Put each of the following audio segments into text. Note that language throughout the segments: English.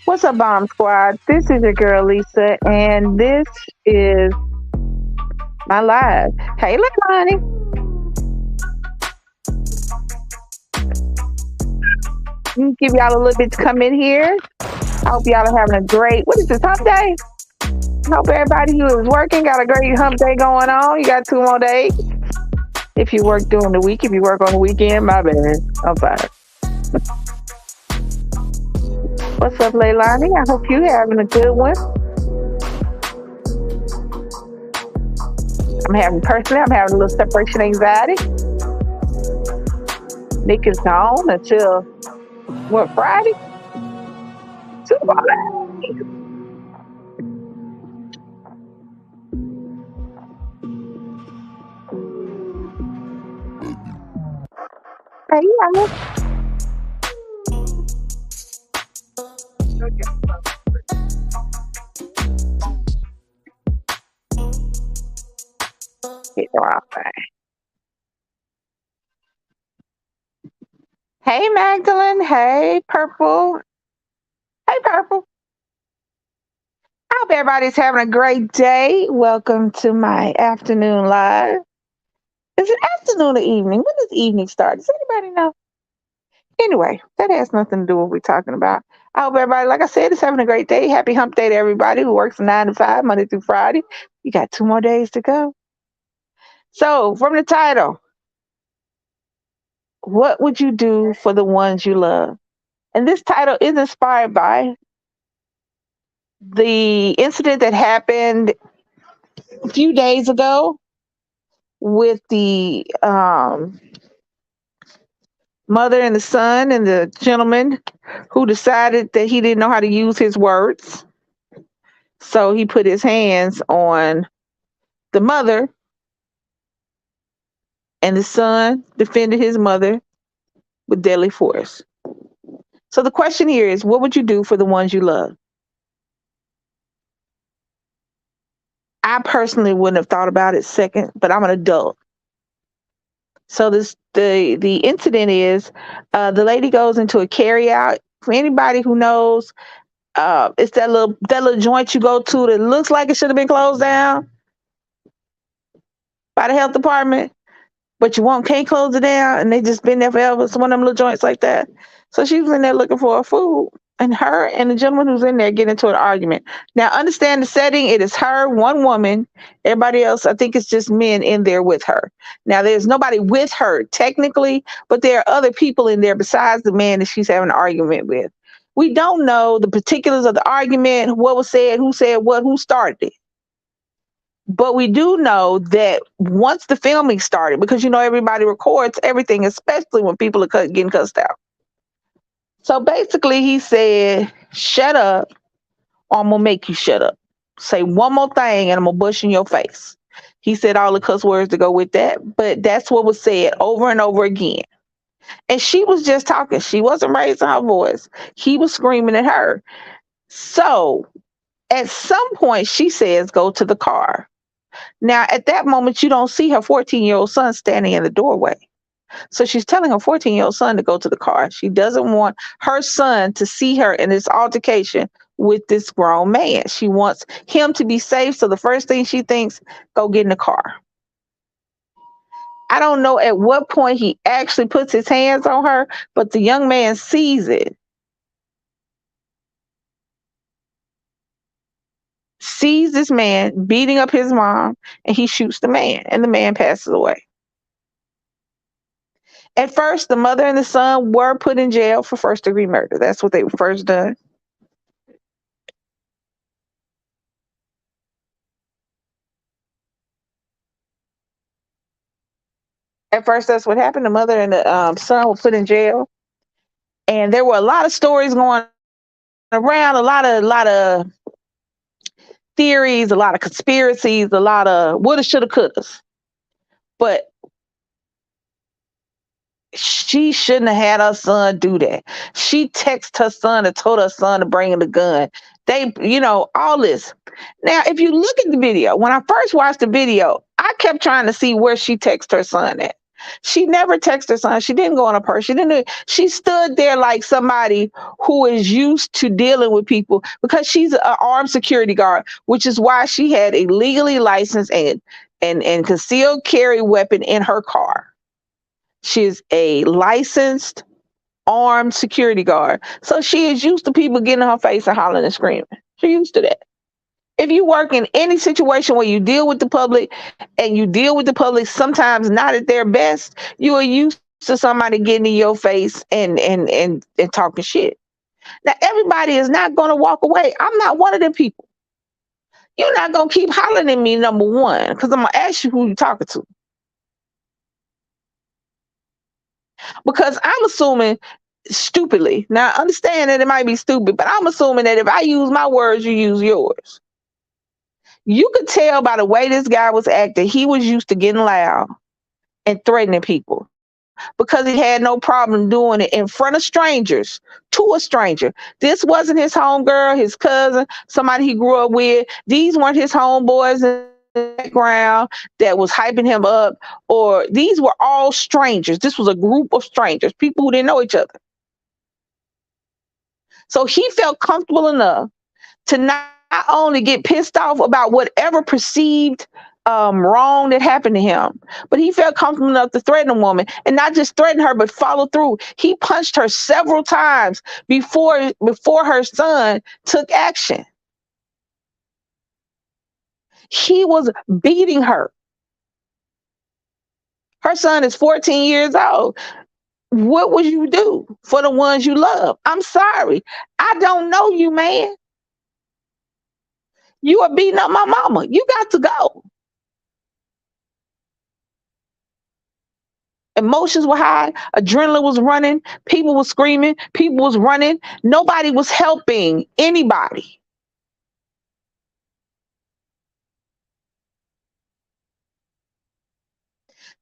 What's up, Bomb Squad? This is your girl Lisa, and this is my live. Hey, Lonnie. Give y'all a little bit to come in here. I hope y'all are having a great. What is this, hump day? Hope everybody who is working got a great hump day going on. You got 2 more days. If you work during the week, if you work on the weekend, my bad. I'm fine. What's up, Leilani? I hope you having a good one. I'm having a little separation anxiety. Nick is gone until what, Friday? Tuesday. Hey, y'all. Get the wrong thing. Hey, Magdalene. Hey, Purple. Hey, Purple. I hope everybody's having a great day. Welcome to my afternoon live. Is it afternoon or evening? When does evening start? Does anybody know? Anyway, that has nothing to do with what we're talking about. I hope everybody, like I said, is having a great day. Happy hump day to everybody who works from 9 to 5, Monday through Friday. You got 2 more days to go. So, from the title, what would you do for the ones you love? And this title is inspired by the incident that happened a few days ago with the mother and the son and the gentleman who decided that he didn't know how to use his words. So he put his hands on the mother, and the son defended his mother with deadly force. So the question here is, what would you do for the ones you love? I personally wouldn't have thought about it second, but I'm an adult. So the incident is the lady goes into a carryout. For anybody who knows, it's that little joint you go to that looks like it should have been closed down by the health department, but can't close it down, and they just been there forever. It's one of them little joints like that. So she was in there looking for her food, and her and the gentleman who's in there get into an argument. Now, understand the setting. It is her, one woman. Everybody else, I think it's just men in there with her. Now, there's nobody with her technically, but there are other people in there besides the man that she's having an argument with. We don't know the particulars of the argument, what was said what, who started it. But we do know that once the filming started, because everybody records everything, especially when people are getting cussed out. So basically, he said, "Shut up, or I'm gonna make you shut up. Say one more thing, and I'm gonna bust in your face." He said all the cuss words to go with that, but that's what was said over and over again. And she was just talking. She wasn't raising her voice. He was screaming at her. So at some point, she says, "Go to the car." Now, at that moment, you don't see her 14-year-old son standing in the doorway. So she's telling her 14-year-old son to go to the car. She doesn't want her son to see her in this altercation with this grown man. She wants him to be safe. So the first thing she thinks, go get in the car. I don't know at what point he actually puts his hands on her, but the young man sees it. Sees this man beating up his mom, and he shoots the man, and the man passes away. At first, the mother and the son were put in jail for first-degree murder. That's what they were first done. At first, that's what happened. The mother and the son were put in jail, and there were a lot of stories going around, a lot of theories, a lot of conspiracies, a lot of woulda, shoulda, couldas. But she shouldn't have had her son do that. She texted her son and told her son to bring in the gun. They, all this. Now, if you look at the video, when I first watched the video, I kept trying to see where she texted her son at. She never texted her son. She didn't go on her purse. She didn't. She stood there like somebody who is used to dealing with people because she's an armed security guard, which is why she had a legally licensed and concealed carry weapon in her car. She's a licensed armed security guard. So she is used to people getting in her face and hollering and screaming. She's used to that. If you work in any situation where you deal with the public and you deal with the public sometimes not at their best, you are used to somebody getting in your face and talking shit. Now everybody is not gonna walk away. I'm not one of them people. You're not gonna keep hollering at me, number one, because I'm gonna ask you who you talking to. Because I'm assuming stupidly. Now I understand that it might be stupid, but I'm assuming that if I use my words, you use yours. You could tell by the way this guy was acting, he was used to getting loud and threatening people because he had no problem doing it in front of strangers to a stranger. This wasn't his homegirl, his cousin, somebody he grew up with. These weren't his homeboys in the background that was hyping him up, or these were all strangers. This was a group of strangers, people who didn't know each other. So he felt comfortable enough to not only get pissed off about whatever perceived wrong that happened to him, but he felt comfortable enough to threaten a woman and not just threaten her, but follow through. He punched her several times before her son took action. He was beating her. Her son is 14 years old. What would you do for the ones you love? I'm sorry. I don't know you, man. You are beating up my mama. You got to go. Emotions were high, adrenaline was running, people were screaming, people was running. Nobody was helping anybody.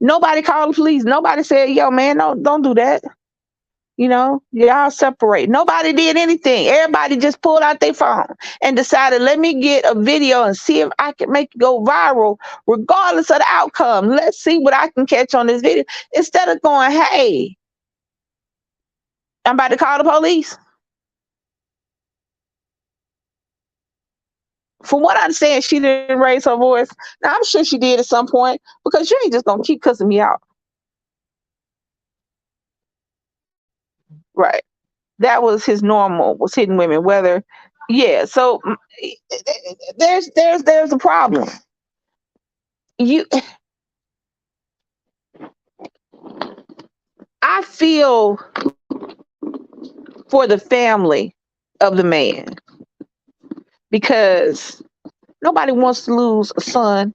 Nobody called the police. Nobody said, yo, man, don't do that. Y'all separate. Nobody did anything. Everybody just pulled out their phone and decided, let me get a video and see if I can make it go viral, regardless of the outcome. Let's see what I can catch on this video. Instead of going, hey, I'm about to call the police. From what I understand, she didn't raise her voice. Now, I'm sure she did at some point because you ain't just going to keep cussing me out. Right. That was his normal, was hitting women, whether, yeah. So there's a problem. You, I feel for the family of the man because nobody wants to lose a son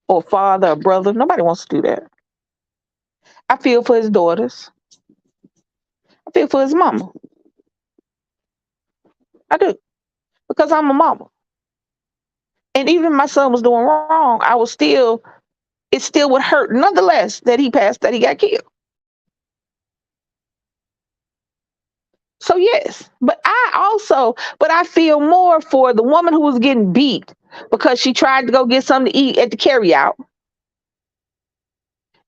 or a father or brother. Nobody wants to do that. I feel for his daughters. I feel for his mama. I do. Because I'm a mama. And even if my son was doing wrong, it still would hurt nonetheless that he got killed. So yes, but I feel more for the woman who was getting beat because she tried to go get something to eat at the carryout.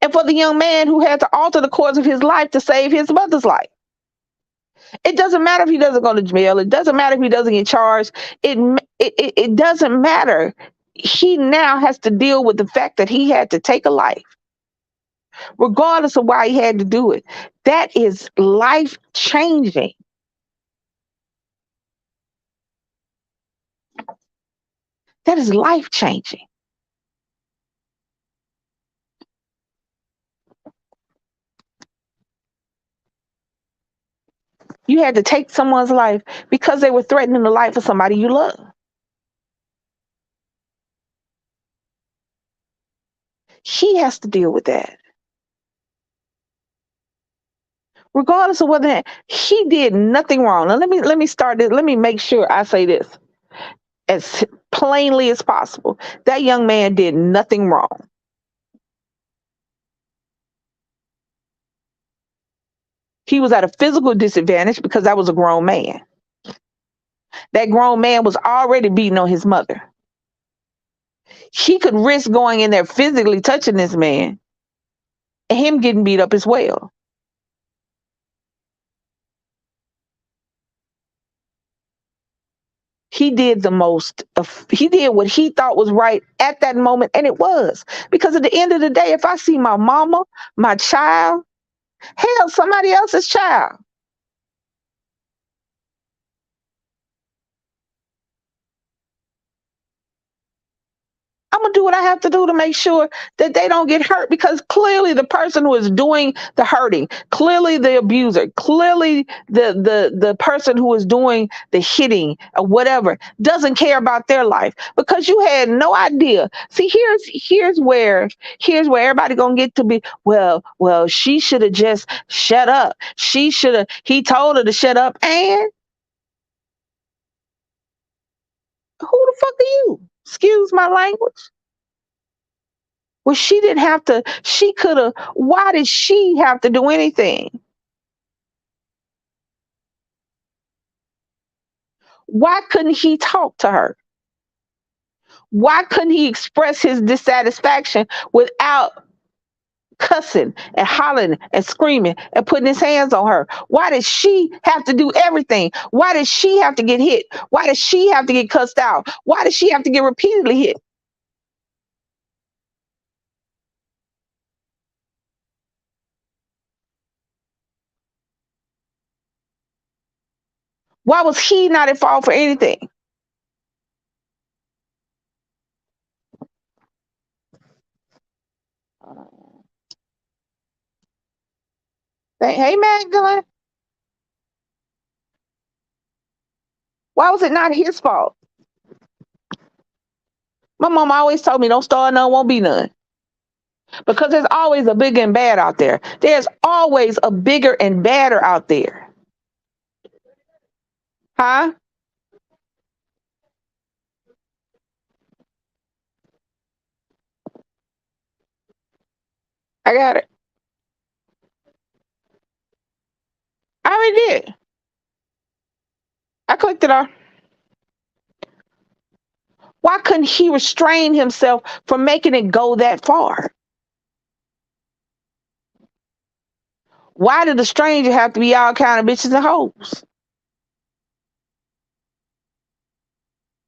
And for the young man who had to alter the course of his life to save his mother's life. It doesn't matter if he doesn't go to jail. It doesn't matter if he doesn't get charged. It doesn't matter. He now has to deal with the fact that he had to take a life, regardless of why he had to do it. That is life changing. That is life changing. You had to take someone's life because they were threatening the life of somebody you love. He has to deal with that. Regardless of whether he did nothing wrong. Now let me start this. Let me make sure I say this as plainly as possible. That young man did nothing wrong. He was at a physical disadvantage because that was a grown man. That grown man was already beating on his mother. He could risk going in there physically touching this man and him getting beat up as well. He did the most he did what he thought was right at that moment, and it was. Because at the end of the day, if I see my mama, my child, hell, somebody else's child, I'm gonna do what I have to do to make sure that they don't get hurt, because clearly the person who is doing the hurting, clearly the abuser, clearly the person who is doing the hitting or whatever doesn't care about their life, because you had no idea. See, here's where everybody gonna get to be, well, she should have just shut up. She should have, he told her to shut up, and who the fuck are you? Excuse my language. Well, she didn't have to, she could have, why did she have to do anything? Why couldn't he talk to her? Why couldn't he express his dissatisfaction without cussing and hollering and screaming and putting his hands on her? Why did she have to do everything? Why did she have to get hit? Why did she have to get cussed out? Why did she have to get repeatedly hit? Why was he not at fault for anything? Hey, Magdalene, why was it not his fault? My mom always told me, don't start none, won't be none. Because there's always a bigger and bad out there. There's always a bigger and badder out there. Huh? I got it. I already did. I clicked it off. Why couldn't he restrain himself from making it go that far? Why did the stranger have to be all kind of bitches and hoes?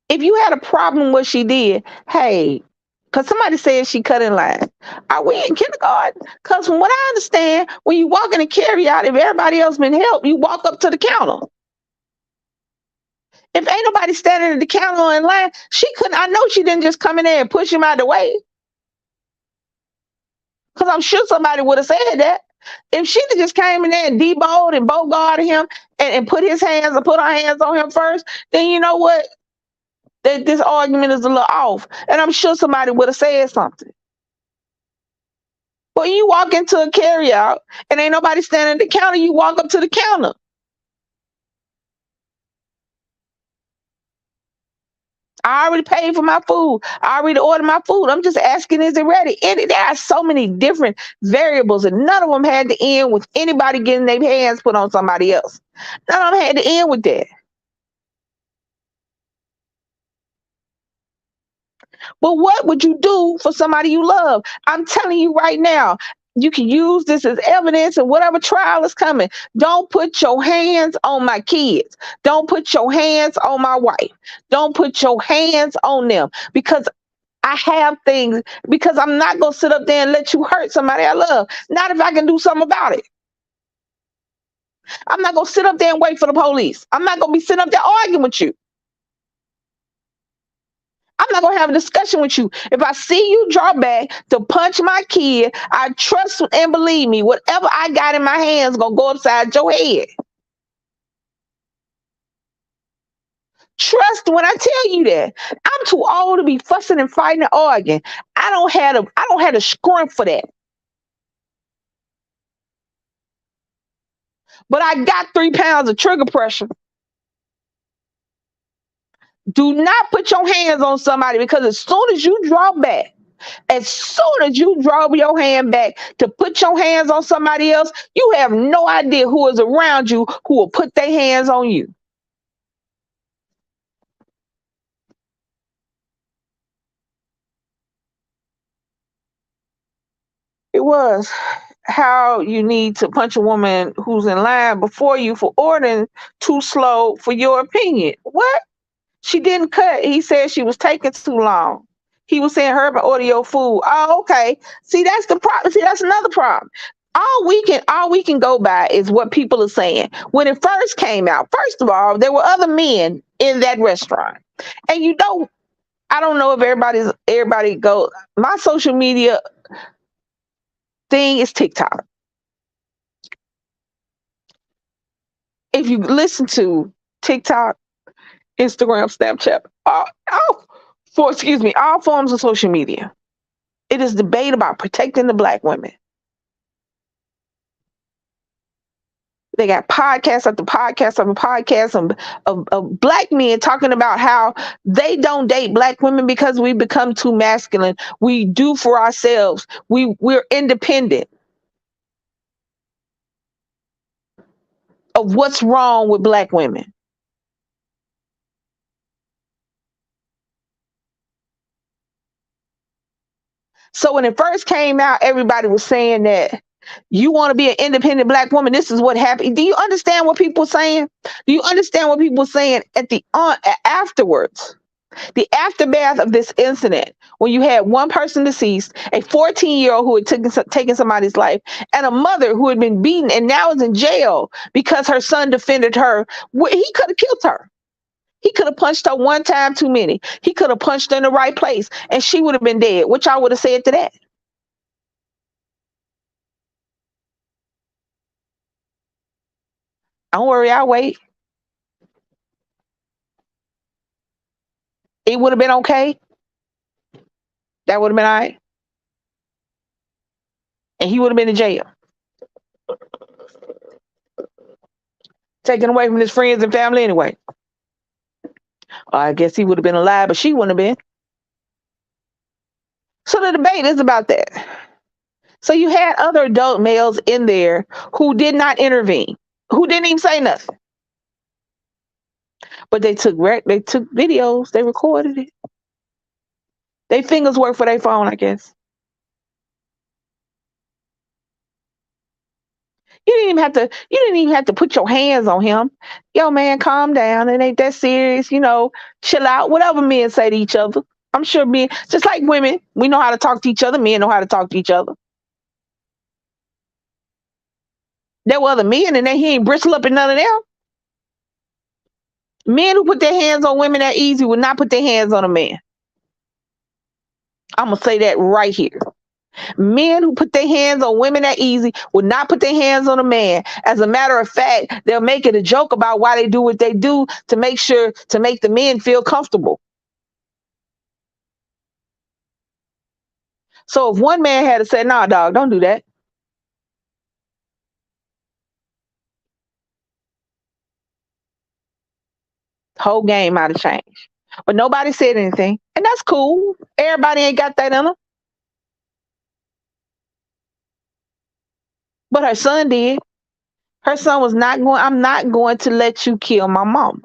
If you had a problem with what she did, hey, because somebody said she cut in line. Are we in kindergarten? Because from what I understand, when you walk in a carry out, if everybody else been helped, you walk up to the counter. If ain't nobody standing at the counter in line, she couldn't. I know she didn't just come in there and push him out of the way. Because I'm sure somebody would have said that. If she just came in there and debowed and bogarted him and put his hands or put her hands on him first, then you know what? This argument is a little off. And I'm sure somebody would have said something. But you walk into a carryout and ain't nobody standing at the counter, you walk up to the counter. I already paid for my food. I already ordered my food. I'm just asking, is it ready? And there are so many different variables, and none of them had to end with anybody getting their hands put on somebody else. None of them had to end with that. But what would you do for somebody you love? I'm telling you right now, you can use this as evidence in whatever trial is coming. Don't put your hands on my kids. Don't put your hands on my wife. Don't put your hands on them, because I have things, because I'm not going to sit up there and let you hurt somebody I love. Not if I can do something about it. I'm not going to sit up there and wait for the police. I'm not going to be sitting up there arguing with you. I'm not gonna have a discussion with you. If I see you draw back to punch my kid, I trust and believe me, whatever I got in my hands gonna go upside your head. Trust when I tell you that. I'm too old to be fussing and fighting and arguing. I don't have a scrum for that. But I got 3 pounds of trigger pressure. Do not put your hands on somebody, because as soon as you draw back, as soon as you draw your hand back to put your hands on somebody else, you have no idea who is around you who will put their hands on you. It was. how you need to punch a woman who's in line before you for ordering too slow for your opinion. What? She didn't cut. He said she was taking too long. He was saying her order your food. Oh, okay. See, that's the problem. See, that's another problem. All we can go by is what people are saying. When it first came out, first of all, there were other men in that restaurant. And I don't know if everybody go. My social media thing is TikTok. If you listen to TikTok, Instagram, Snapchat, all forms of social media, it is debate about protecting the black women. They got podcast after podcast after podcast of black men talking about how they don't date black women because we become too masculine. We do for ourselves. We're independent of what's wrong with black women. So when it first came out, everybody was saying that you want to be an independent black woman. This is what happened. Do you understand what people are saying? Do you understand what people are saying at the afterwards? The aftermath of this incident, when you had one person deceased, a 14-year-old who had taken somebody's life, and a mother who had been beaten and now is in jail because her son defended her. He could have killed her. He could have punched her one time too many. He could have punched her in the right place and she would have been dead. What y'all would have said to that? Don't worry, I'll wait. It would have been okay. That would have been all right. And he would have been in jail. Taken away from his friends and family anyway. I guess he would have been alive, but she wouldn't have been. So the debate is about that. So you had other adult males in there who did not intervene, who didn't even say nothing. But they took videos, they recorded it. Their fingers work for their phone, I guess. You didn't even have to put your hands on him. Yo, man, calm down. It ain't that serious, chill out. Whatever men say to each other. I'm sure men, just like women, we know how to talk to each other. Men know how to talk to each other. There were other men and he ain't bristle up in none of them. Men who put their hands on women that easy would not put their hands on a man. I'm gonna say that right here. Men who put their hands on women that easy would not put their hands on a man. As a matter of fact, they'll make it a joke about why they do what they do to make the men feel comfortable. So if one man had to say, "Nah, dog, don't do that," whole game might have changed. But nobody said anything, and that's cool. Everybody ain't got that in them. But her son did. Her son was not going. I'm not going to let you kill my mom.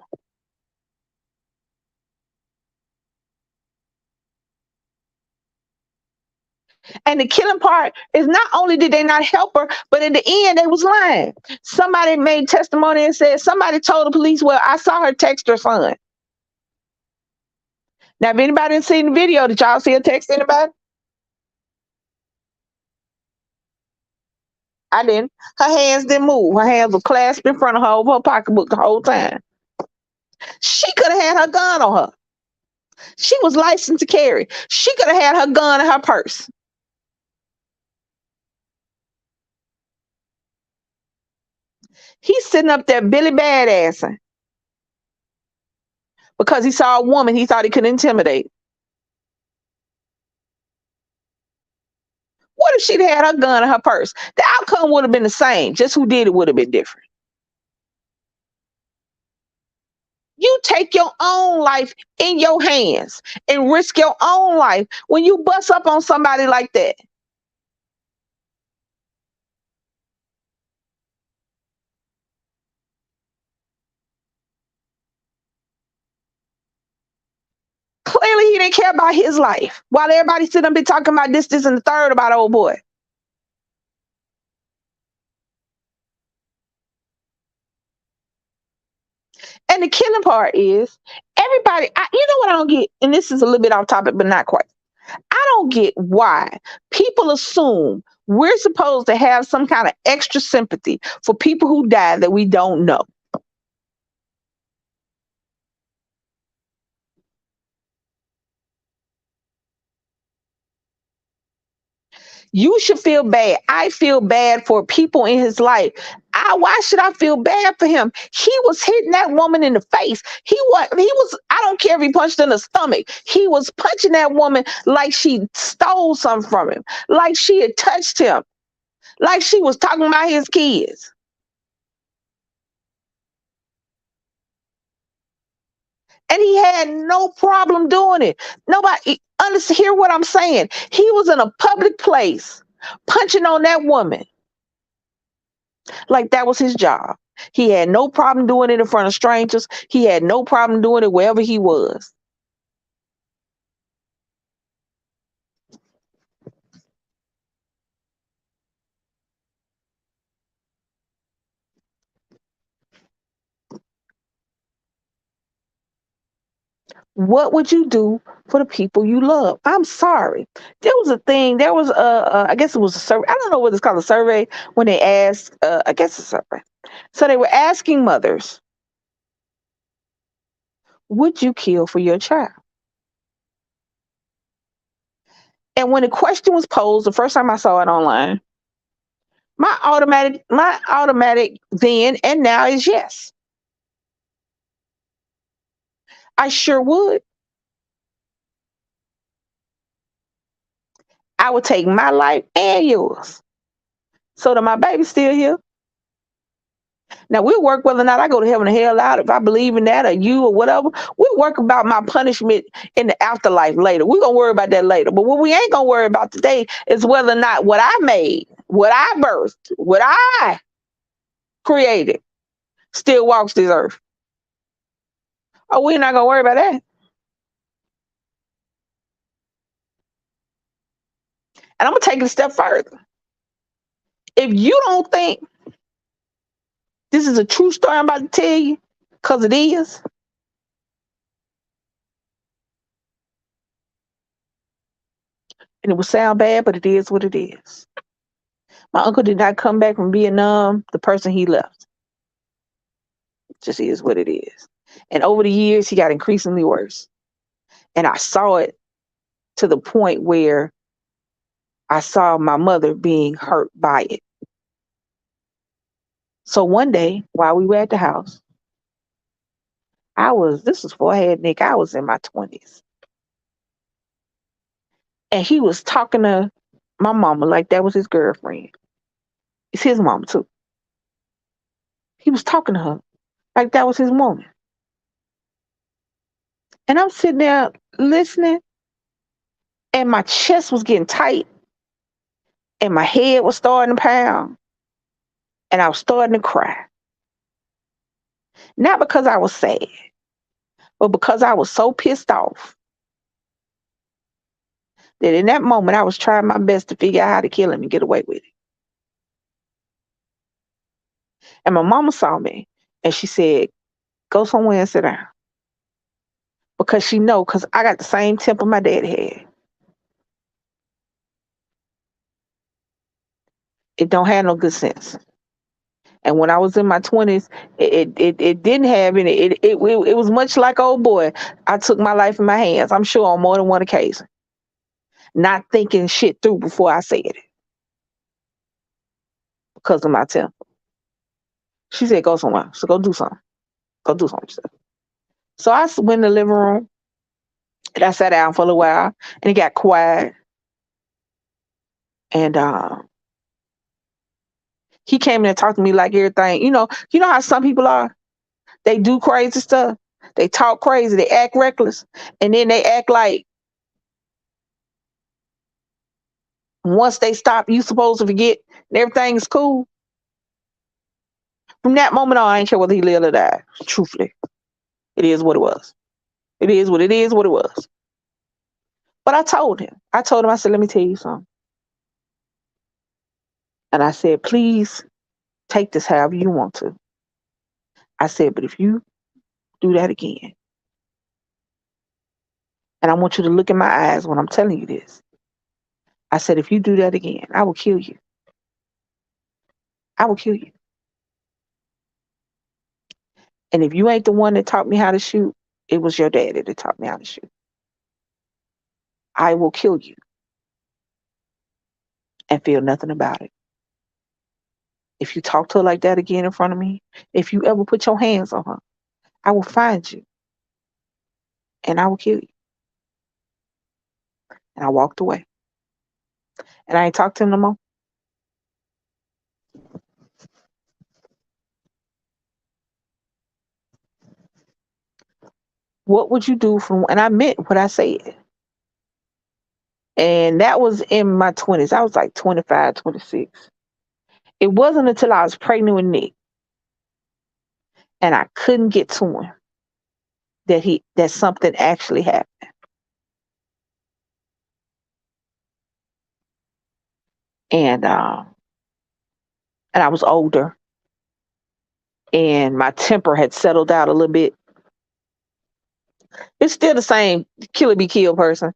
And the killing part is not only did they not help her, but in the end, they was lying. Somebody made testimony and said somebody told the police, "Well, I saw her text her son." Now, if anybody didn't see the video, did y'all see her text anybody? I didn't. Her hands didn't move. Her hands were clasped in front of her over her pocketbook the whole time. She could have had her gun on her. She was licensed to carry. She could have had her gun in her purse. He's sitting up there Billy Badassing because he saw a woman he thought he could intimidate. What if she'd had her gun in her purse? The outcome would have been the same. Just who did it would have been different. You take your own life in your hands and risk your own life when you bust up on somebody like that. Clearly, he didn't care about his life. While everybody sitting up be talking about this, and the third about old boy. And the killing part is everybody, you know what I don't get, and this is a little bit off topic, but not quite. I don't get why people assume we're supposed to have some kind of extra sympathy for people who die that we don't know. You should feel bad. I feel bad for people in his life. Why should I feel bad for him? He was hitting that woman in the face. He was, I don't care if he punched in the stomach. He was punching that woman like she stole something from him, like she had touched him, like she was talking about his kids. And he had no problem doing it. Nobody understand, hear what I'm saying. He was in a public place punching on that woman like that was his job. He had no problem doing it in front of strangers. He had no problem doing it wherever he was. What would you do for the people you love? I'm sorry. There was a thing. There was I guess it was a survey. I don't know what it's called, a survey, when they asked. I guess a survey. So they were asking mothers, "Would you kill for your child?" And when the question was posed, the first time I saw it online, my automatic then and now is yes. I sure would. I would take my life and yours so that my baby's still here. Now we'll work whether or not I go to heaven or hell out, if I believe in that or you or whatever. We'll work about my punishment in the afterlife later. We're gonna worry about that later. But what we ain't gonna worry about today is whether or not what I made, what I birthed, what I created still walks this earth. Oh, we're not gonna worry about that. And I'm gonna take it a step further. If you don't think this is a true story I'm about to tell you, because it is, and it will sound bad, but it is what it is. My uncle did not come back from Vietnam the person he left. It just is what it is. And over the years, he got increasingly worse. And I saw it to the point where I saw my mother being hurt by it. So one day, while we were at the house, this was before I had Nick, I was in my 20s. And he was talking to my mama like that was his girlfriend. It's his mama, too. He was talking to her like that was his woman. And I'm sitting there listening, and my chest was getting tight, and my head was starting to pound, and I was starting to cry. Not because I was sad, but because I was so pissed off that in that moment I was trying my best to figure out how to kill him and get away with it. And my mama saw me and she said, "Go somewhere and sit down." Because she know, because I got the same temper my dad had. It don't have no good sense. And when I was in my 20s, it didn't have any. It was much like old boy. I took my life in my hands. I'm sure on more than one occasion, not thinking shit through before I said it because of my temper. She said, "Go somewhere." So go do something. Go do something. So I went in the living room and I sat down for a little while and it got quiet. And he came in and talked to me like everything. You know how some people are? They do crazy stuff. They talk crazy. They act reckless. And then they act like once they stop, you supposed to forget and everything's cool. From that moment on, I ain't care whether he lived or died. Truthfully, it is what it was. It is what it is, what it was. But I told him, I said, "Let me tell you something." And I said, "Please take this however you want to." I said, "But if you do that again. And I want you to look in my eyes when I'm telling you this. I said, if you do that again, I will kill you. I will kill you. And if you ain't the one that taught me how to shoot, it was your daddy that taught me how to shoot. I will kill you and feel nothing about it. If you talk to her like that again in front of me, if you ever put your hands on her, I will find you and I will kill you. And I walked away. And I ain't talked to him no more. What would you do from, and I meant what I said. And that was in my 20s. I was like 25, 26. It wasn't until I was pregnant with Nick and I couldn't get to him that something actually happened. And I was older and my temper had settled out a little bit. It's still the same kill or be killed person,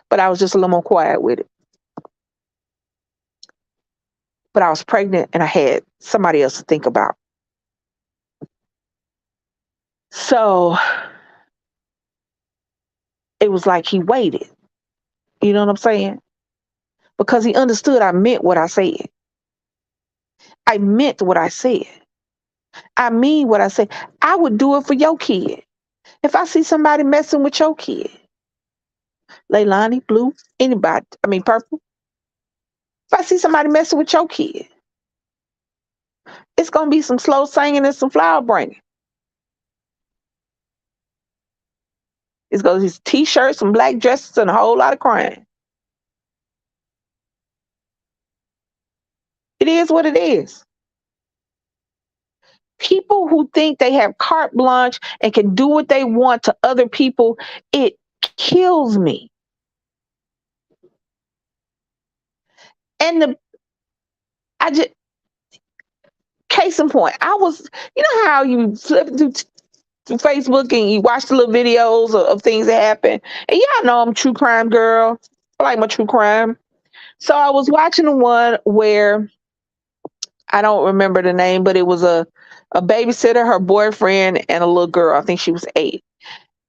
but I was just a little more quiet with it. But I was pregnant and I had somebody else to think about. So it was like he waited. You know what I'm saying? Because he understood I meant what I said. I meant what I said. I mean what I said. I would do it for your kid. If I see somebody messing with your kid, Leilani, Blue, anybody, I mean Purple. If I see somebody messing with your kid, it's gonna be some slow singing and some flower bringing. It's gonna be t-shirts, some black dresses, and a whole lot of crying. It is what it is. People who think they have carte blanche and can do what they want to other people, it kills me. And I just, case in point, I was, you know how you flip through Facebook and you watch the little videos of things that happen. And y'all know I'm a true crime girl. I like my true crime. So I was watching the one where I don't remember the name, but it was a babysitter, her boyfriend, and a little girl. I think she was 8.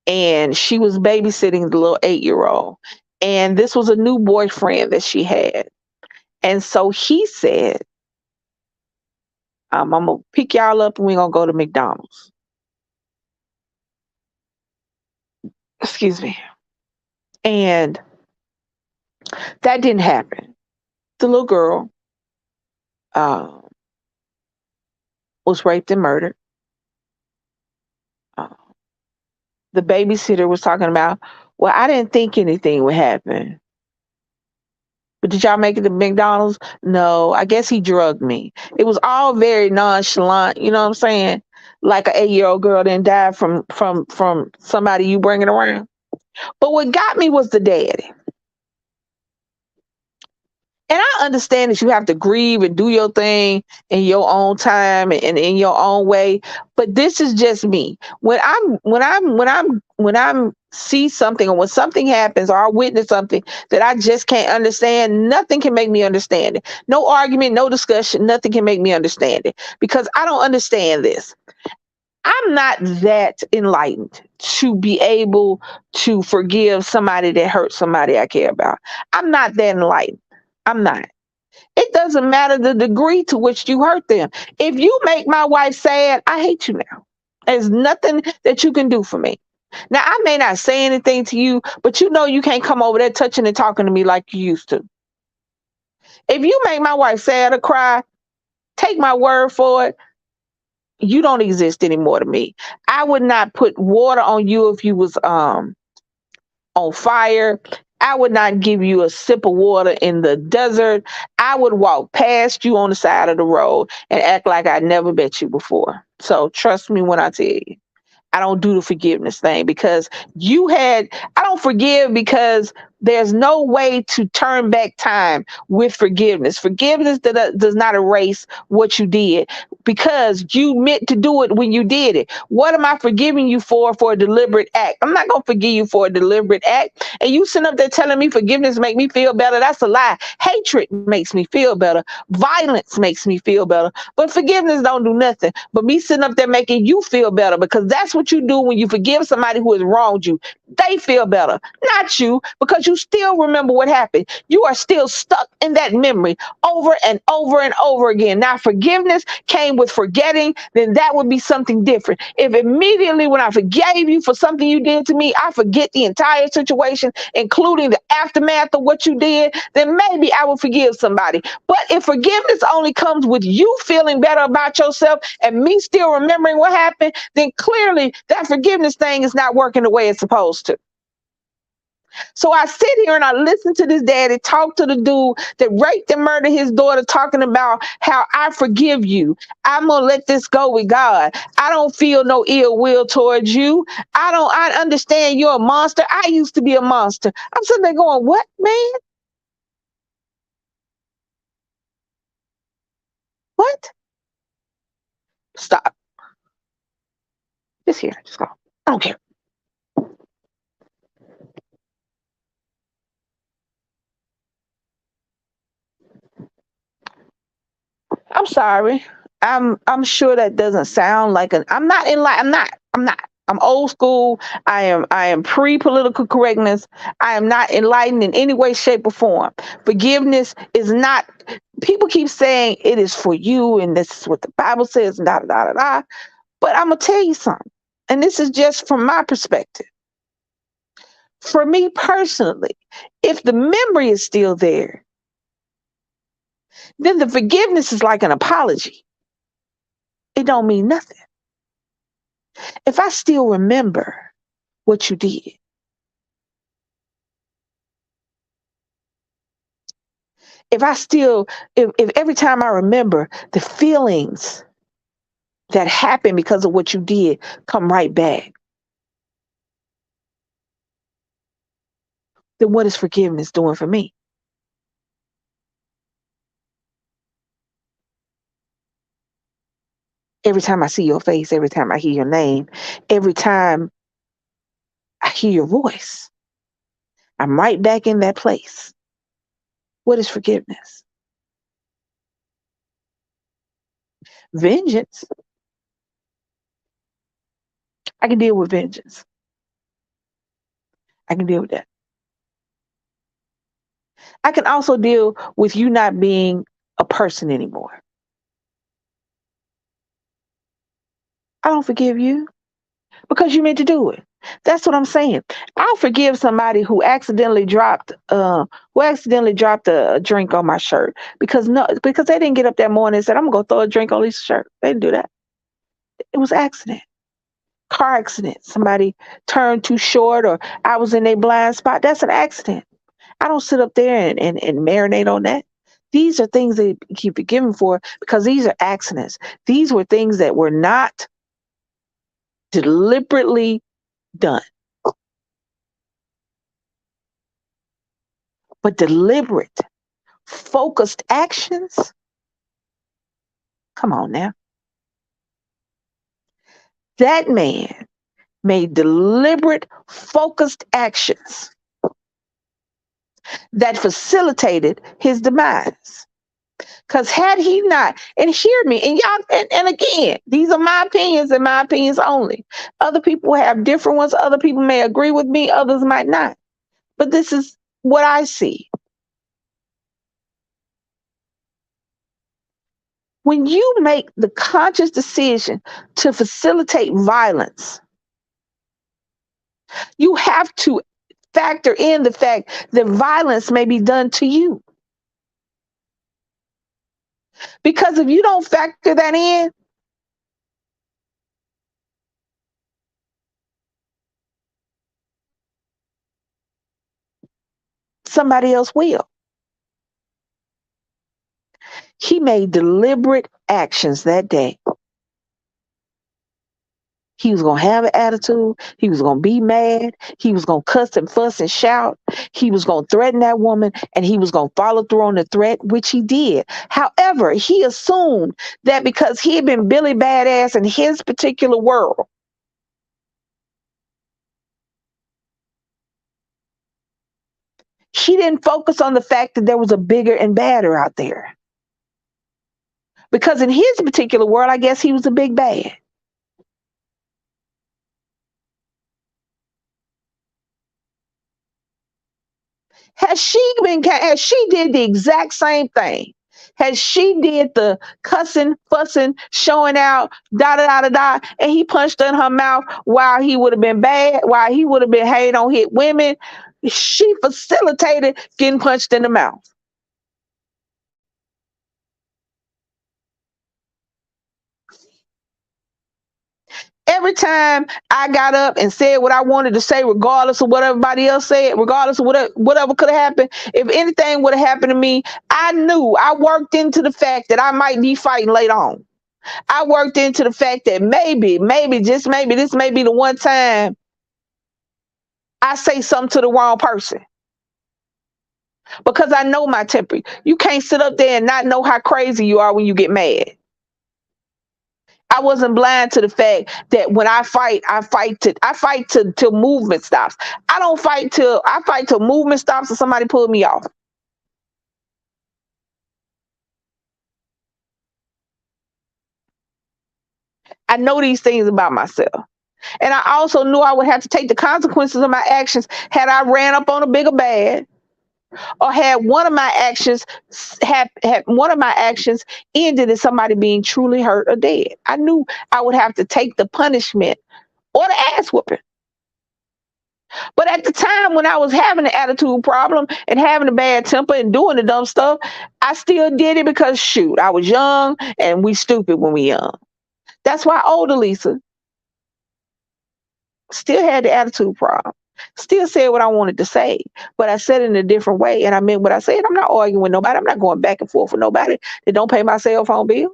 And she was babysitting the little 8-year-old. And this was a new boyfriend that she had. And so he said, I'm going to pick y'all up and we're going to go to McDonald's. Excuse me. And that didn't happen. The little girl uh, was raped and murdered. Uh, the babysitter was talking about, well, I didn't think anything would happen. But did y'all make it to McDonald's? No, I guess he drugged me. It was all very nonchalant, you know what I'm saying? Like an 8-year-old girl didn't die from somebody you bringing around. But what got me was the daddy. And I understand that you have to grieve and do your thing in your own time and in your own way. But this is just me. When I'm see something or when something happens or I witness something that I just can't understand, nothing can make me understand it. No argument, no discussion, nothing can make me understand it because I don't understand this. I'm not that enlightened to be able to forgive somebody that hurt somebody I care about. I'm not that enlightened. I'm not. It doesn't matter the degree to which you hurt them. If you make my wife sad, I hate you now. There's nothing that you can do for me. Now, I may not say anything to you, but you know you can't come over there touching and talking to me like you used to. If you make my wife sad or cry, take my word for it, you don't exist anymore to me. I would not put water on you if you was on fire. I would not give you a sip of water in the desert. I would walk past you on the side of the road and act like I never met you before. So trust me when I tell you, I don't do the forgiveness thing because I don't forgive because There's no way to turn back time with forgiveness. Forgiveness does not erase what you did because you meant to do it when you did it. What am I forgiving you for a deliberate act? I'm not going to forgive you for a deliberate act. And you sitting up there telling me forgiveness make me feel better. That's a lie. Hatred makes me feel better. Violence makes me feel better. But forgiveness don't do nothing. But me sitting up there making you feel better because that's what you do when you forgive somebody who has wronged you. They feel better, not you, because you still remember what happened. You are still stuck in that memory over and over and over again. Now, forgiveness came with forgetting, then that would be something different. If immediately when I forgave you for something you did to me, I forget the entire situation, including the aftermath of what you did, then maybe I will forgive somebody. But if forgiveness only comes with you feeling better about yourself and me still remembering what happened, then clearly that forgiveness thing is not working the way it's supposed to. So I sit here and I listen to this daddy talk to the dude that raped and murdered his daughter, talking about how I forgive you. I'm gonna let this go with God. I don't feel no ill will towards you. I understand you're a monster. I used to be a monster. I'm sitting there going, what, man? What? Stop. Just here. Just go. I don't care. I'm sorry. I'm sure that doesn't sound like an I'm not in like I'm not. I'm old school. I am pre-political correctness. I am not enlightened in any way, shape, or form. Forgiveness is not people keep saying it is for you and this is what the Bible says and da da da da da. But I'm gonna tell you something. And this is just from my perspective. For me personally, if the memory is still there, then the forgiveness is like an apology. It don't mean nothing. If I still remember what you did, if I still, if every time I remember the feelings that happened because of what you did come right back, then what is forgiveness doing for me? Every time I see your face, every time I hear your name, every time I hear your voice, I'm right back in that place. What is forgiveness? Vengeance. I can deal with vengeance. I can deal with that. I can also deal with you not being a person anymore. I don't forgive you because you meant to do it. That's what I'm saying. I'll forgive somebody who accidentally dropped a drink on my shirt because they didn't get up that morning and said, I'm gonna go throw a drink on Lisa's shirt. They didn't do that. It was accident. Car accident. Somebody turned too short or I was in a blind spot. That's an accident. I don't sit up there and marinate on that. These are things that you keep forgiven for because these are accidents. These were things that were not deliberately done, but deliberate, focused actions. Come on now. That man made deliberate, focused actions that facilitated his demise. Because had he not, and hear me, and y'all, and again, these are my opinions and my opinions only. Other people have different ones. Other people may agree with me, others might not. But this is what I see. When you make the conscious decision to facilitate violence, you have to factor in the fact that violence may be done to you. Because if you don't factor that in, somebody else will. He made deliberate actions that day. He was gonna have an attitude. He was gonna be mad. He was gonna cuss and fuss and shout. He was gonna threaten that woman, and he was gonna follow through on the threat, which he did. However, he assumed that because he had been Billy Badass in his particular world, he didn't focus on the fact that there was a bigger and badder out there. Because in his particular world, I guess he was a big bad. Has she did the exact same thing? Has she did the cussing, fussing, showing out, da da da da da, and he punched her in her mouth while he would have been bad, while he would have been hated on hit women? She facilitated getting punched in the mouth. Every time I got up and said what I wanted to say, regardless of what everybody else said, regardless of whatever could have happened, if anything would have happened to me, I knew I worked into the fact that I might be fighting later on. I worked into the fact that maybe, just maybe, this may be the one time I say something to the wrong person because I know my temper. You can't sit up there and not know how crazy you are when you get mad. I wasn't blind to the fact that when I fight till movement stops. I fight till movement stops or somebody pull me off. I know these things about myself. And I also knew I would have to take the consequences of my actions had I ran up on a bigger bad or had one of my actions ended in somebody being truly hurt or dead. I knew I would have to take the punishment or the ass whooping. But at the time when I was having the attitude problem and having a bad temper and doing the dumb stuff, I still did it because shoot, I was young and we stupid when we young. That's why older Lisa still had the attitude problem. Still said what I wanted to say, but I said it in a different way and I meant what I said. I'm not arguing with nobody. I'm not going back and forth with nobody that don't pay my cell phone bill.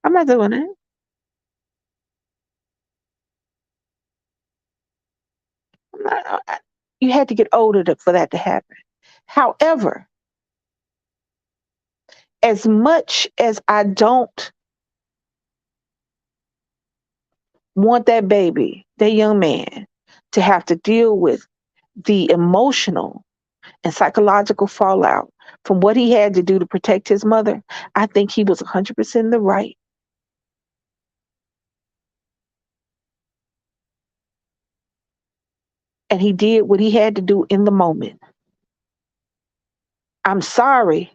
I'm not doing that. I'm not, you had to get older for that to happen. However, as much as I don't want that baby, that young man, to have to deal with the emotional and psychological fallout from what he had to do to protect his mother, I think he was 100% in the right. And he did what he had to do in the moment. I'm sorry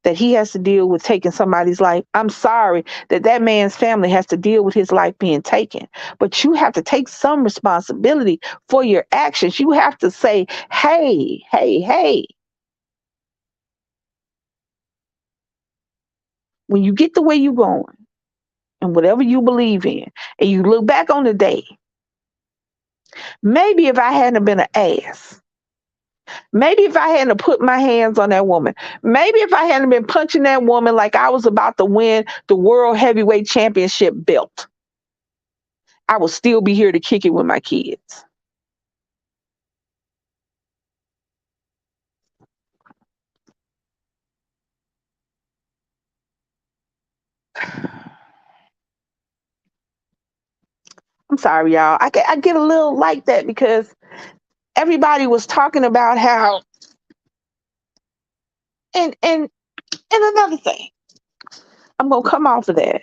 that he has to deal with taking somebody's life. I'm sorry that that man's family has to deal with his life being taken. But you have to take some responsibility for your actions. You have to say, hey, hey, hey, when you get the way you're going and whatever you believe in, and you look back on the day, maybe if I hadn't been an ass, maybe if I hadn't put my hands on that woman, maybe if I hadn't been punching that woman like I was about to win the world heavyweight championship belt, I would still be here to kick it with my kids. I'm sorry, y'all. I get a little like that because everybody was talking about how and another thing. I'm gonna come off of that.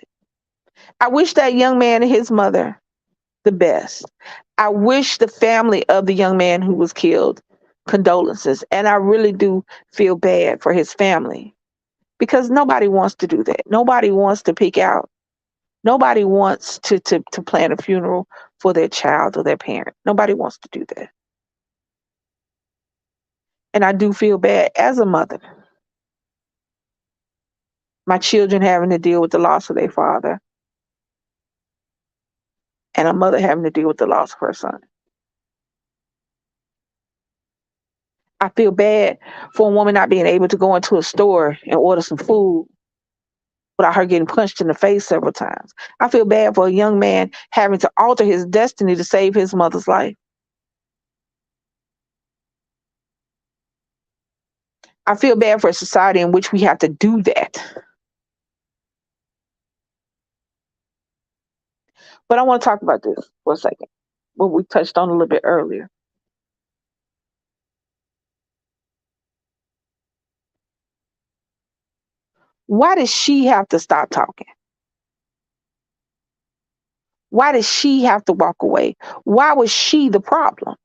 I wish that young man and his mother the best. I wish the family of the young man who was killed condolences. And I really do feel bad for his family because nobody wants to do that. Nobody wants to peek out. Nobody wants to plan a funeral for their child or their parent. Nobody wants to do that. And I do feel bad as a mother, my children having to deal with the loss of their father and a mother having to deal with the loss of her son. I feel bad for a woman not being able to go into a store and order some food without her getting punched in the face several times. I feel bad for a young man having to alter his destiny to save his mother's life. I feel bad for a society in which we have to do that. But I want to talk about this for a second, what we touched on a little bit earlier. Why does she have to stop talking? Why does she have to walk away? Why was she the problem?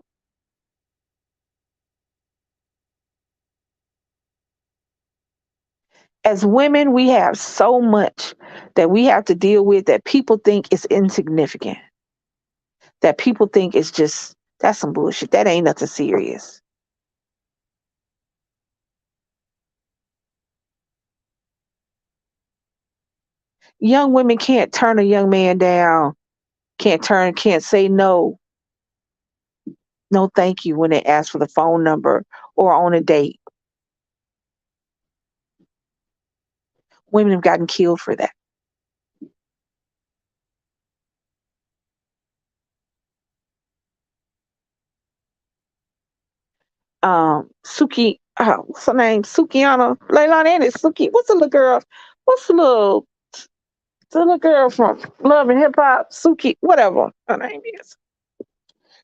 As women, we have so much that we have to deal with that people think is insignificant, that people think is just, that's some bullshit. That ain't nothing serious. Young women can't turn a young man down, can't say no, no thank you when they ask for the phone number or on a date. Women have gotten killed for that. Suki, what's her name? Sukiana, Leilani, and it's Suki. What's the little girl? What's the little girl from Love and Hip Hop? Suki, whatever her name is.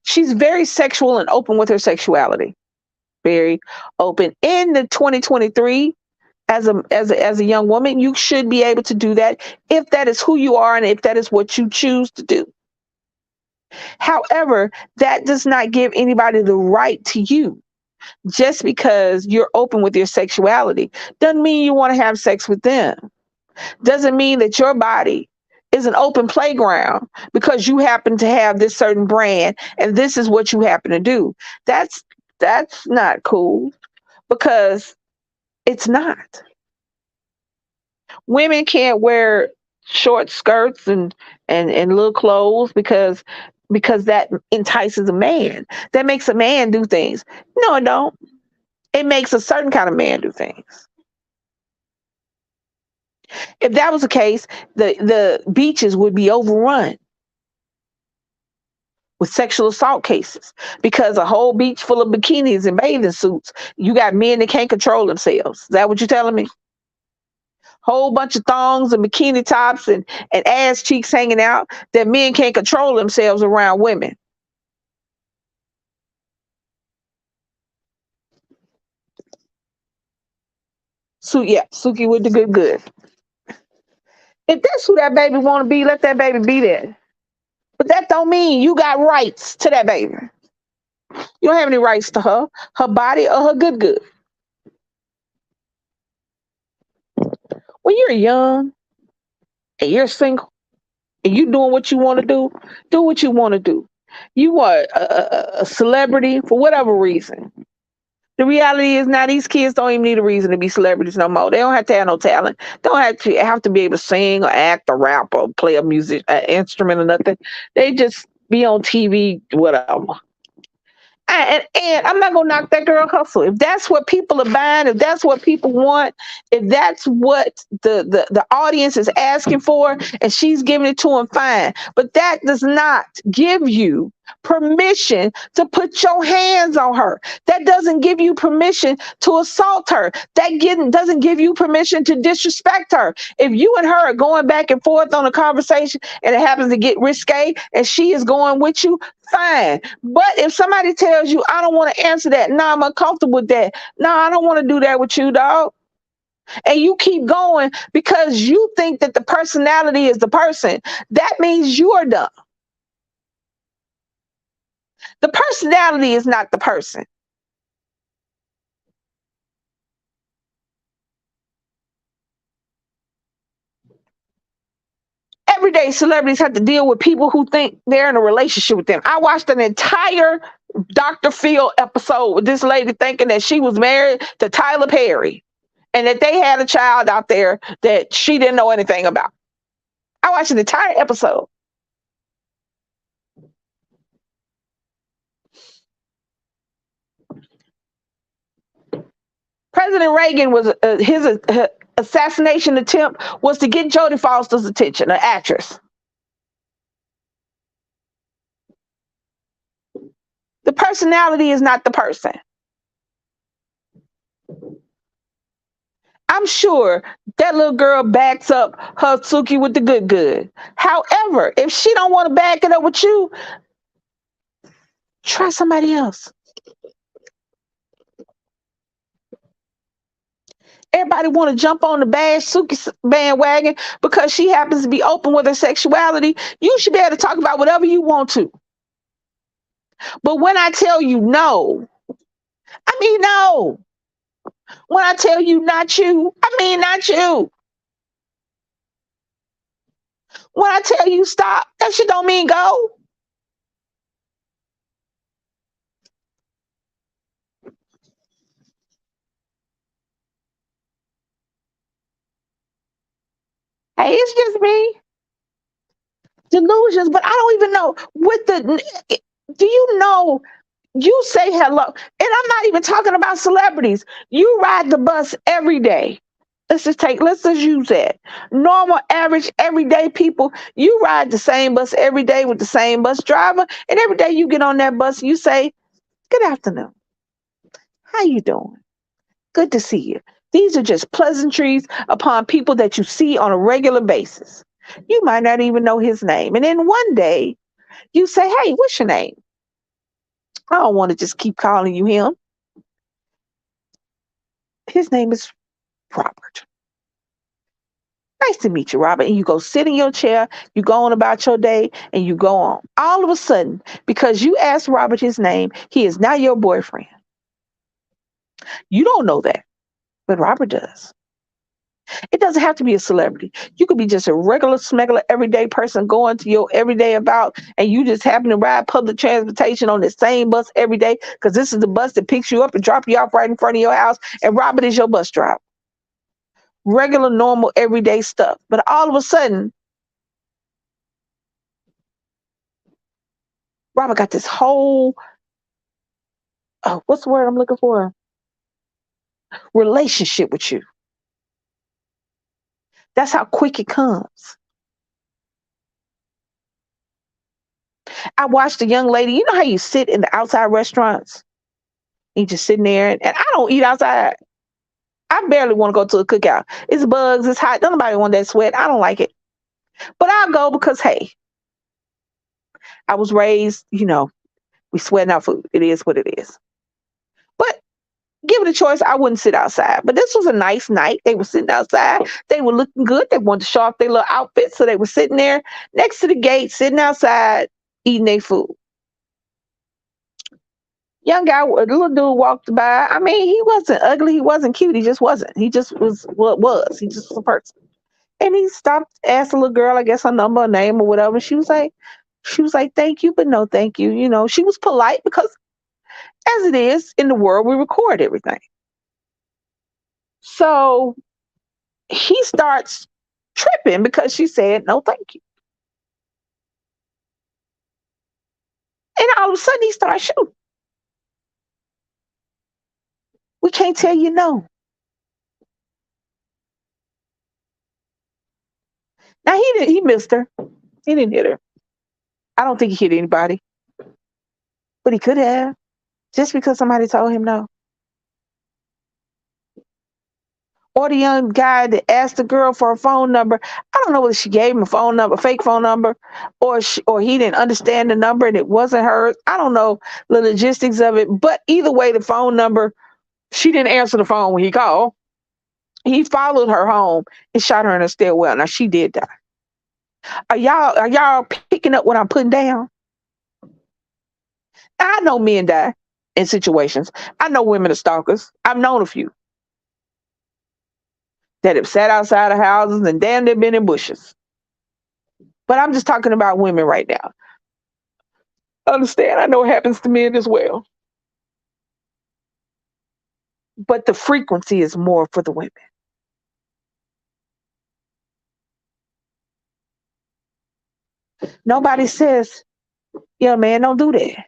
She's very sexual and open with her sexuality. Very open. In the 2023, as a young woman, you should be able to do that if that is who you are and if that is what you choose to do. However, that does not give anybody the right to you. Just because you're open with your sexuality doesn't mean you want to have sex with them. Doesn't mean that your body is an open playground because you happen to have this certain brand and this is what you happen to do. That's that's not cool because it's not. Women can't wear short skirts and little clothes because that entices a man. That makes a man do things. No, it don't. It makes a certain kind of man do things. If that was the case, the beaches would be overrun with sexual assault cases because a whole beach full of bikinis and bathing suits. You got men that can't control themselves. Is that what you're telling me? Whole bunch of thongs and bikini tops and ass cheeks hanging out that men can't control themselves around women. So yeah, Suki with the good. If that's who that baby want to be, let that baby be there. But that don't mean you got rights to that baby. You don't have any rights to her body, or her good. When you're young and you're single and you doing what you want to do what you want to do. You are a celebrity for whatever reason. The reality is now these kids don't even need a reason to be celebrities no more. They don't have to have no talent. Don't have to be able to sing or act or rap or play a music instrument or nothing. They just be on TV, whatever. And I'm not gonna knock that girl hustle. If that's what people are buying, if that's what people want, if that's what the audience is asking for, and she's giving it to them, fine. But that does not give you permission to put your hands on her. That doesn't give you permission to assault her. Doesn't give you permission to disrespect her. If you and her are going back and forth on a conversation and it happens to get risque and she is going with you, fine. But if somebody tells you, I don't want to answer that, no, I'm uncomfortable with that. No, I don't want to do that with you, dog. And you keep going because you think that the personality is the person, that means you are dumb. The personality is not the person. Everyday celebrities have to deal with people who think they're in a relationship with them. I watched an entire Dr. Phil episode with this lady thinking that she was married to Tyler Perry and that they had a child out there that she didn't know anything about. I watched an entire episode. President Reagan was his assassination attempt was to get Jodie Foster's attention, an actress. The personality is not the person. I'm sure that little girl backs up her Suki with the good good. However, if she don't want to back it up with you, try somebody else. Everybody want to jump on the bad Suki bandwagon because she happens to be open with her sexuality. You should be able to talk about whatever you want to. But when I tell you no, I mean no. When I tell you not you, I mean not you. When I tell you stop, that shit don't mean go. Hey, it's just me. Delusions, but I don't even know with the. Do you know? You say hello, and I'm not even talking about celebrities. You ride the bus every day. Let's just use that. Normal, average, everyday people, you ride the same bus every day with the same bus driver, and every day you get on that bus, you say, "Good afternoon. How you doing? Good to see you." These are just pleasantries upon people that you see on a regular basis. You might not even know his name. And then one day you say, "Hey, what's your name?" I don't want to just keep calling you him. His name is Robert. Nice to meet you, Robert. And you go sit in your chair, you go on about your day, and you go on. All of a sudden, because you asked Robert his name, he is now your boyfriend. You don't know that, but Robert does. It doesn't have to be a celebrity. You could be just a regular smuggler, everyday person going to your everyday about, and you just happen to ride public transportation on the same bus every day because this is the bus that picks you up and drop you off right in front of your house, and Robert is your bus driver. Regular, normal, everyday stuff. But all of a sudden, Robert got this whole, what's the word I'm looking for? Relationship with you. That's how quick it comes. I watched a young lady, you know how you sit in the outside restaurants? You just sitting there, and I don't eat outside. I barely want to go to a cookout. It's bugs, it's hot. Nobody want that sweat. I don't like it. But I'll go because, hey, I was raised, we sweating our food. It is what it is. But given a choice, I wouldn't sit outside. But this was a nice night. They were sitting outside. They were looking good. They wanted to show off their little outfits. So they were sitting there next to the gate, sitting outside, eating their food. Young guy, a little dude walked by. I mean, he wasn't ugly. He wasn't cute. He just wasn't. He just was what was. He just was a person. And he stopped, asked the little girl, I guess her number, her name, or whatever. She was like, thank you, but no, thank you. She was polite because, as it is in the world, we record everything. So he starts tripping because she said, no, thank you. And all of a sudden, he starts shooting. We can't tell you no. Now, he missed her. He didn't hit her. I don't think he hit anybody, but he could have just because somebody told him no. Or the young guy that asked the girl for a phone number. I don't know whether she gave him a phone number, fake phone number, or he didn't understand the number and it wasn't hers. I don't know the logistics of it, but either way, the phone number, she didn't answer the phone when he called. He followed her home and shot her in her stairwell. Now she did die. Are y'all picking up what I'm putting down? I know men die in situations. I know women are stalkers. I've known a few that have sat outside of houses and damn near been in bushes. But I'm just talking about women right now. Understand? I know it happens to men as well. But the frequency is more for the women. Nobody says, yeah, man, don't do that.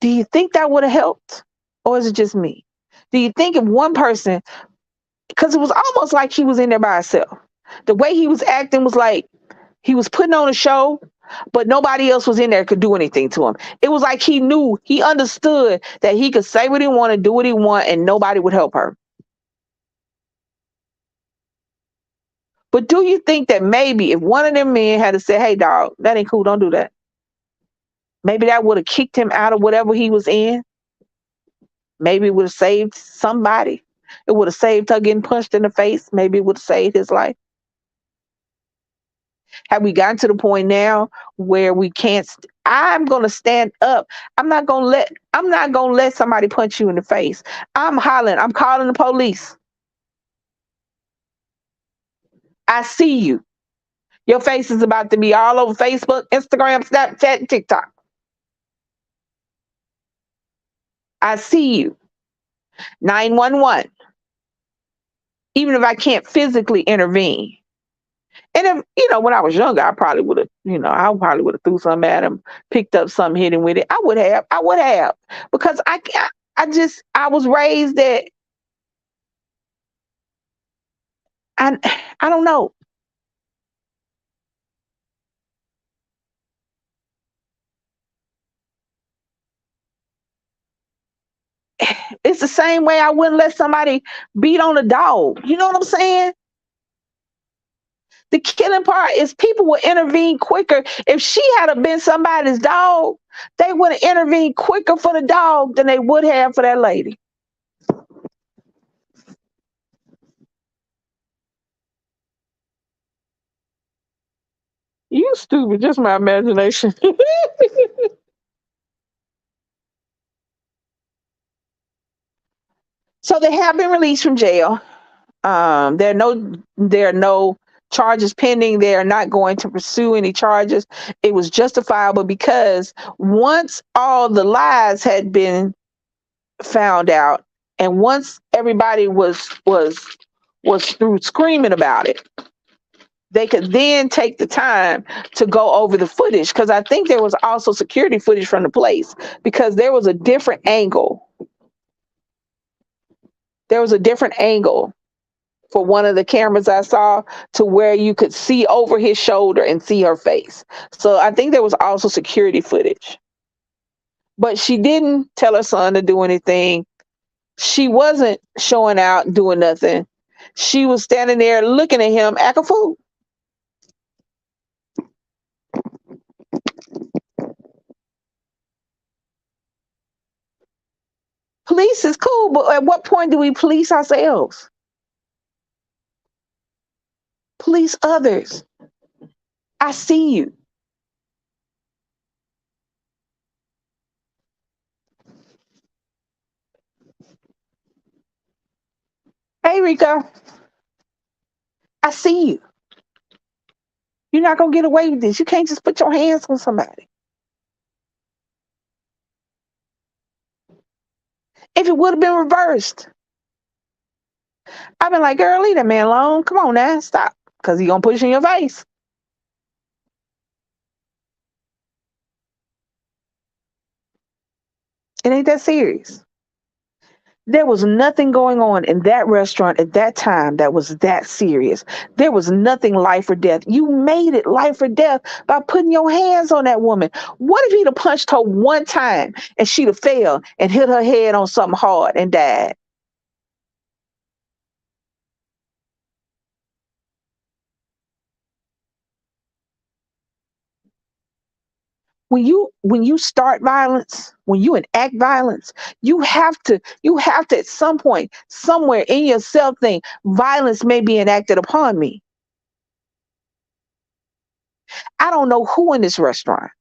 Do you think that would have helped? Or is it just me? Do you think if one person, because it was almost like he was in there by himself. The way he was acting was like he was putting on a show, but nobody else was in there could do anything to him. It was like he knew, he understood that he could say what he wanted, do what he wanted, and nobody would help her. But do you think that maybe if one of them men had to say, "Hey, dog, that ain't cool. Don't do that," maybe that would have kicked him out of whatever he was in. Maybe it would have saved somebody. It would have saved her getting punched in the face. Maybe it would have saved his life. Have we gotten to the point now where we can't? I'm gonna stand up. I'm not gonna let somebody punch you in the face. I'm hollering. I'm calling the police. I see you. Your face is about to be all over Facebook, Instagram, Snapchat, and TikTok. I see you. 911. Even if I can't physically intervene. And if, when I was younger, I probably would have, I probably would have threw something at him, picked up something, hit him with it. I would have, because I was raised that I, I don't know. It's the same way I wouldn't let somebody beat on a dog. You know what I'm saying? The killing part is people will intervene quicker. If she had have been somebody's dog, they would have intervened quicker for the dog than they would have for that lady. You stupid, just my imagination. So they have been released from jail. There are no charges pending. They are not going to pursue any charges. It was justifiable because once all the lies had been found out, and once everybody was through screaming about it, they could then take the time to go over the footage, because I think there was also security footage from the place, because there was a different angle for one of the cameras I saw, to where you could see over his shoulder and see her face. So I think there was also security footage. But she didn't tell her son to do anything. She wasn't showing out, doing nothing. She was standing there looking at him, act a fool. Police is cool, but at what point do we police ourselves? Police others. I see you. Hey, Rico, I see you. You're not going to get away with this. You can't just put your hands on somebody. If it would have been reversed, I've been like, girl, leave that man alone. Come on now, stop. Because he going to push in your face. It ain't that serious. There was nothing going on in that restaurant at that time that was that serious. There was nothing life or death. You made it life or death by putting your hands on that woman. What if he'd have punched her one time and she'd have fell and hit her head on something hard and died? When you start violence, when you enact violence, you have to at some point, somewhere in yourself, think violence may be enacted upon me. I don't know who in this restaurant.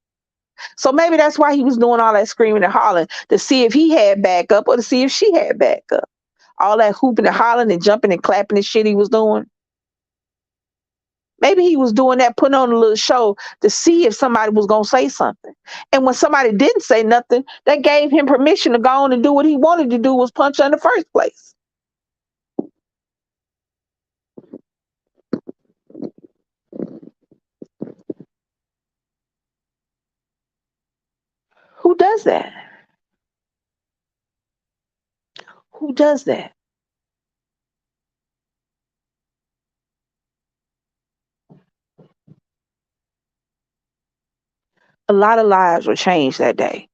So maybe that's why he was doing all that screaming and hollering, to see if he had backup or to see if she had backup. All that hooping and hollering and jumping and clapping and shit he was doing. Maybe he was doing that, putting on a little show to see if somebody was going to say something. And when somebody didn't say nothing, that gave him permission to go on and do what he wanted to do, was punch her in the first place. Who does that? Who does that? A lot of lives were changed that day.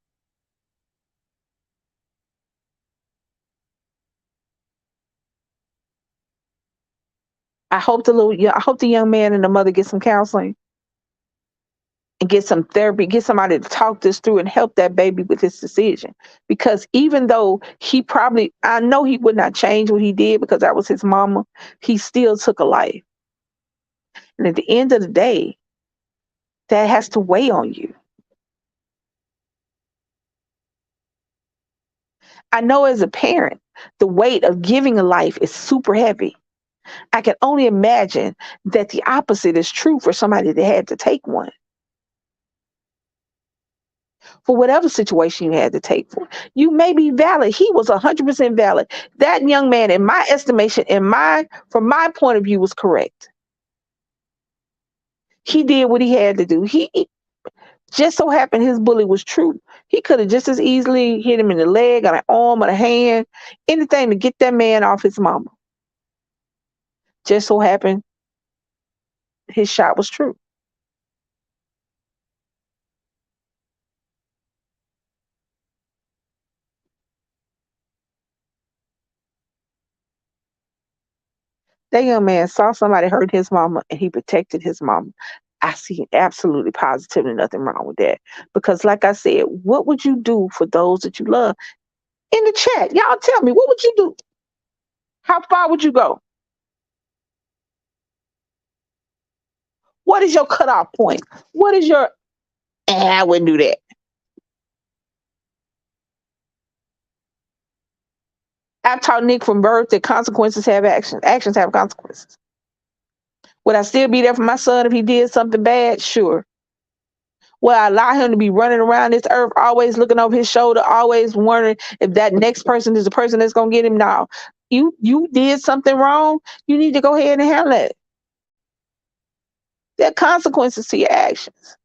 I hope the young man and the mother get some counseling and get some therapy, get somebody to talk this through and help that baby with his decision. Because even though I know he would not change what he did because that was his mama, he still took a life. And at the end of the day, that has to weigh on you. I know as a parent, the weight of giving a life is super heavy. I can only imagine that the opposite is true for somebody that had to take one. For whatever situation you had to take for. You may be valid. He was 100% valid. That young man, in my estimation, from my point of view, was correct. He did what he had to do. He just so happened his bully was true. He could have just as easily hit him in the leg, or an arm, or a hand, anything to get that man off his mama. Just so happened his shot was true. That young man saw somebody hurt his mama and he protected his mama. I see absolutely positively nothing wrong with that. Because like I said, what would you do for those that you love? In the chat, y'all tell me, what would you do? How far would you go? What is your cutoff point? What is your I wouldn't do that. I've taught Nick from birth that consequences have actions. Actions have consequences. Would I still be there for my son if he did something bad? Sure. Will I allow him to be running around this earth, always looking over his shoulder, always wondering if that next person is the person that's gonna get him? No. You did something wrong. You need to go ahead and handle it. There are consequences to your actions.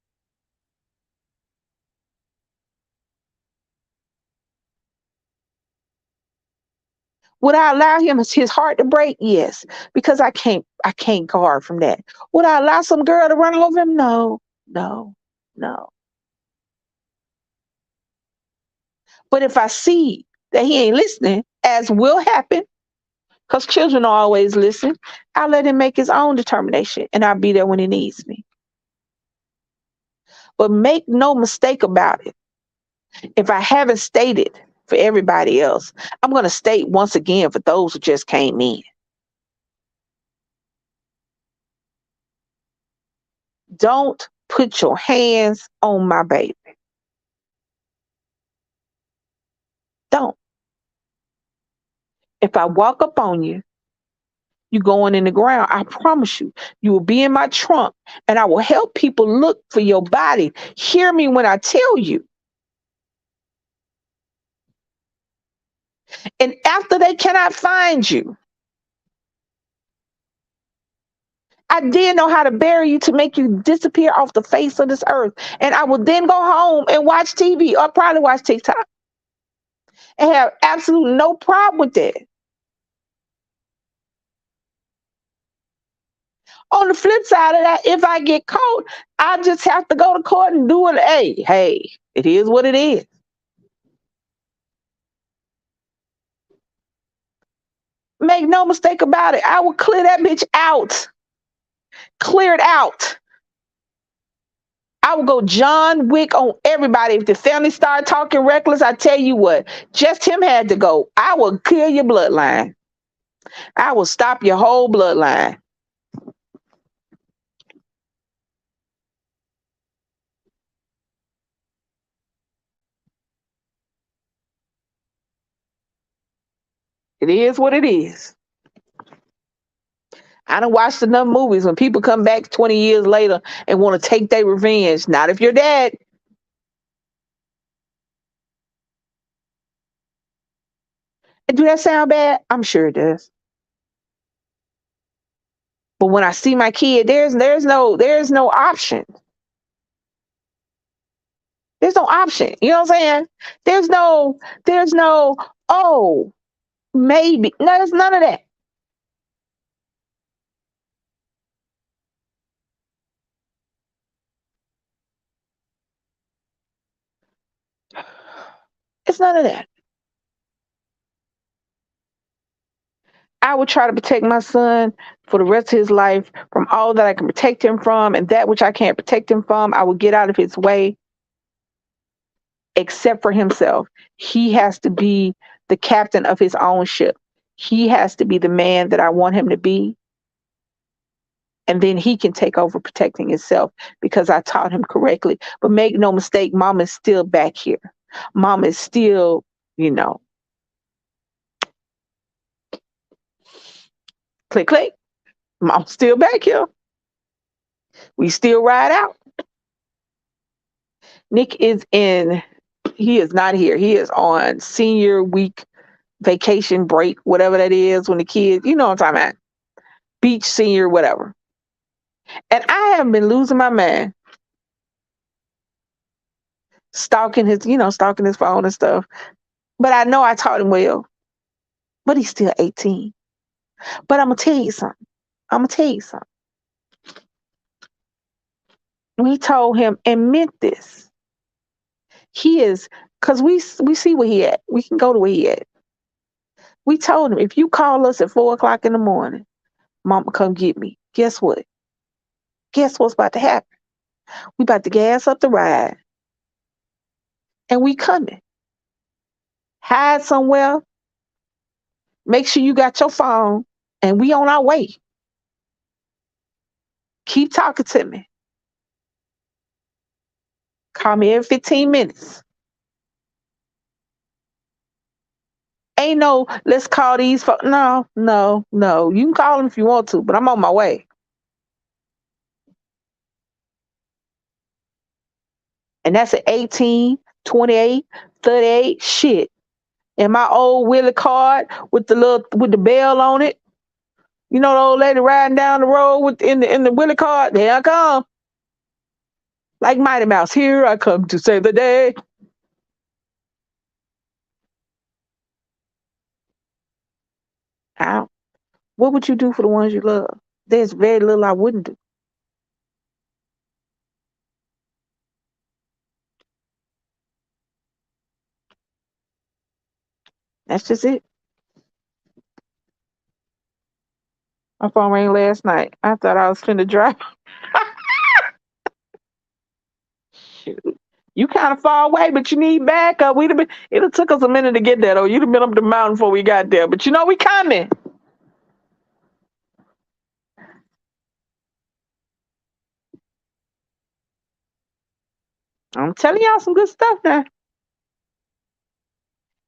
Would I allow his heart to break? Yes, because I can't guard from that. Would I allow some girl to run over him? No, no, no. But if I see that he ain't listening, as will happen, because children don't always listen, I'll let him make his own determination and I'll be there when he needs me. But make no mistake about it. If I haven't stated for everybody else, I'm going to state once again for those who just came in. Don't put your hands on my baby. Don't. If I walk up on you, you going in the ground. I promise you, you will be in my trunk and I will help people look for your body. Hear me when I tell you. And after they cannot find you, I did know how to bury you to make you disappear off the face of this earth. And I will then go home and watch TV or probably watch TikTok and have absolutely no problem with that. On the flip side of that, if I get caught, I just have to go to court and do it. Hey, it is what it is. Make no mistake about it. I will clear that bitch out. Clear it out. I will go John Wick on everybody. If the family start talking reckless, I tell you what, just him had to go. I will kill your bloodline. I will stop your whole bloodline. It is what it is. I done watched enough movies when people come back 20 years later and want to take their revenge. Not if you're dead. And do that sound bad? I'm sure it does. But when I see my kid, there's no option. There's no option. You know what I'm saying? There's no, oh, Maybe. No, it's none of that. It's none of that. I would try to protect my son for the rest of his life from all that I can protect him from, and that which I can't protect him from, I would get out of his way, except for himself. He has to be the captain of his own ship. He has to be the man that I want him to be. And then he can take over protecting himself because I taught him correctly. But make no mistake, mom is still back here. Mom is still, you know, click, click. Mom's still back here. We still ride out. Nick is in, he is not here. He is on senior week vacation break, whatever that is when the kids, you know what I'm talking about, beach senior, whatever. And I have been losing my mind stalking his phone and stuff. But I know I taught him well, but he's still 18. But I'm going to tell you something. I'm going to tell you something. We told him and meant this. He is, because we see where he at. We can go to where he at. We told him, if you call us at 4 o'clock in the morning, mama come get me. Guess what? Guess what's about to happen? We about to gas up the ride. And we coming. Hide somewhere. Make sure you got your phone. And we on our way. Keep talking to me. Call me every 15 minutes. Ain't no, let's call these folks. No, no, no. You can call them if you want to, but I'm on my way. And that's at 18, 28, 38. Shit. And my old Willie card with the bell on it. You know the old lady riding down the road with in the Willie card? There I come. Like Mighty Mouse. Here I come to save the day. Ow. What would you do for the ones you love? There's very little I wouldn't do. That's just it. My phone rang last night. I thought I was finna drive. Shoot. You kind of far away, but you need backup. It'll took us a minute to get there, though. You'd have been up the mountain before we got there. But you know we coming. I'm telling y'all some good stuff now.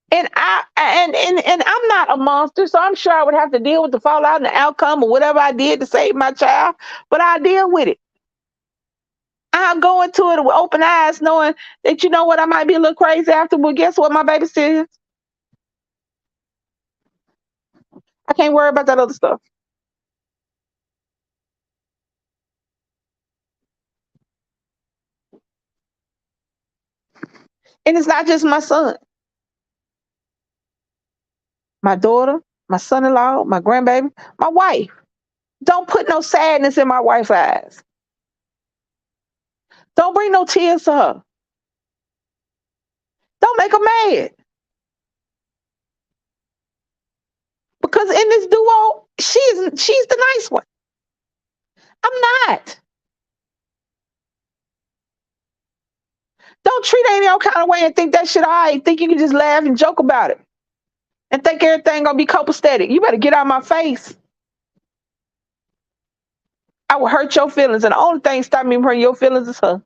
And I'm not a monster, so I'm sure I would have to deal with the fallout and the outcome of whatever I did to save my child. But I'll deal with it. I'll go into it with open eyes, knowing that you know what, I might be a little crazy after, but guess what? My baby still is. I can't worry about that other stuff. And it's not just my son, my daughter, my son-in-law, my grandbaby, my wife. Don't put no sadness in my wife's eyes. Don't bring no tears to her. Don't make her mad. Because in this duo, she's the nice one. I'm not. Don't treat her any old kind of way and think that shit all right. Think you can just laugh and joke about it. And think everything gonna be copacetic. You better get out of my face. I will hurt your feelings, and the only thing stopping me from hurting your feelings is her.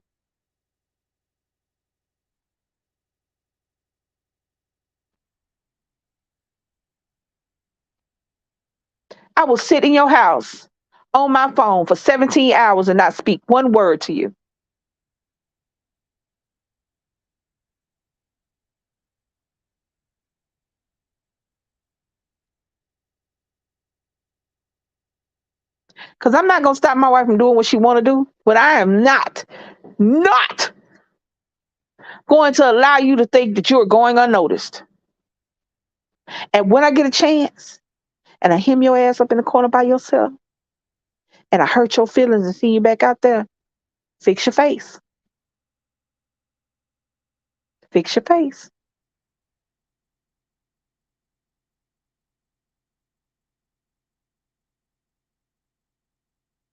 I will sit in your house on my phone for 17 hours and not speak one word to you. Because I'm not gonna stop my wife from doing what she wanna do, but I am not going to allow you to think that you are going unnoticed. And when I get a chance and I hem your ass up in the corner by yourself and I hurt your feelings and see you back out there, fix your face. Fix your face.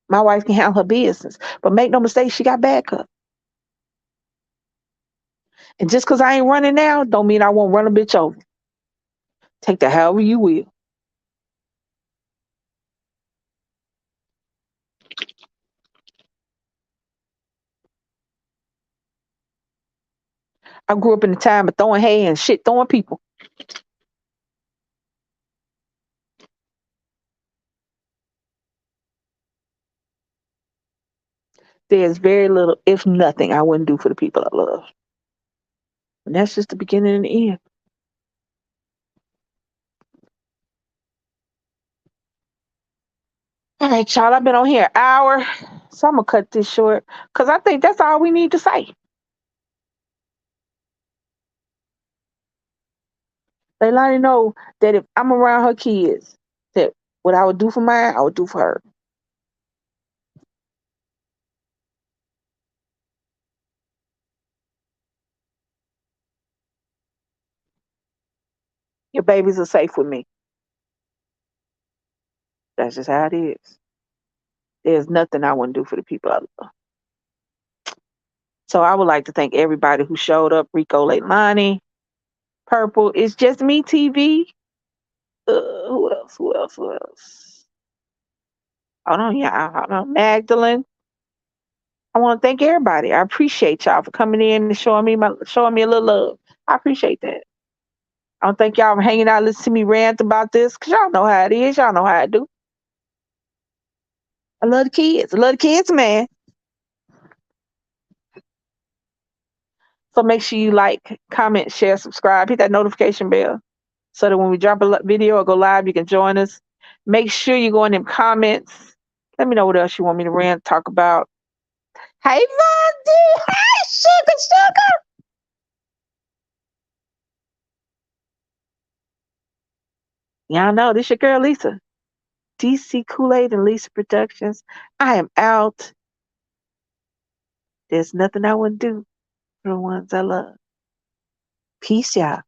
My wife can handle her business. But make no mistake, she got backup. And just because I ain't running now, don't mean I won't run a bitch over. Take that however you will. I grew up in the time of throwing hay and shit, throwing people. There's very little, if nothing, I wouldn't do for the people I love. And that's just the beginning and the end. All right, y'all, I've been on here an hour, so I'm going to cut this short because I think that's all we need to say. Leilani know that if I'm around her kids, that what I would do for mine, I would do for her. Your babies are safe with me. That's just how it is. There's nothing I wouldn't do for the people I love. So I would like to thank everybody who showed up. Rico, Leilani, Purple. It's just me, TV. Who else? Who else? Who else? Hold on, yeah, hold on. Magdalene. I want to thank everybody. I appreciate y'all for coming in and showing me a little love. I appreciate that. I don't thank y'all for hanging out, listening to me rant about this, because y'all know how it is. Y'all know how I do. I love the kids. I love the kids, man. So make sure you like, comment, share, subscribe, hit that notification bell so that when we drop a video or go live, you can join us. Make sure you go in them comments. Let me know what else you want me to rant, talk about. Hey, Monty. Hey, sugar. Y'all know this your girl Lisa. DC Kool-Aid and Lisa Productions. I am out. There's nothing I wouldn't do for the ones I love. Peace, y'all.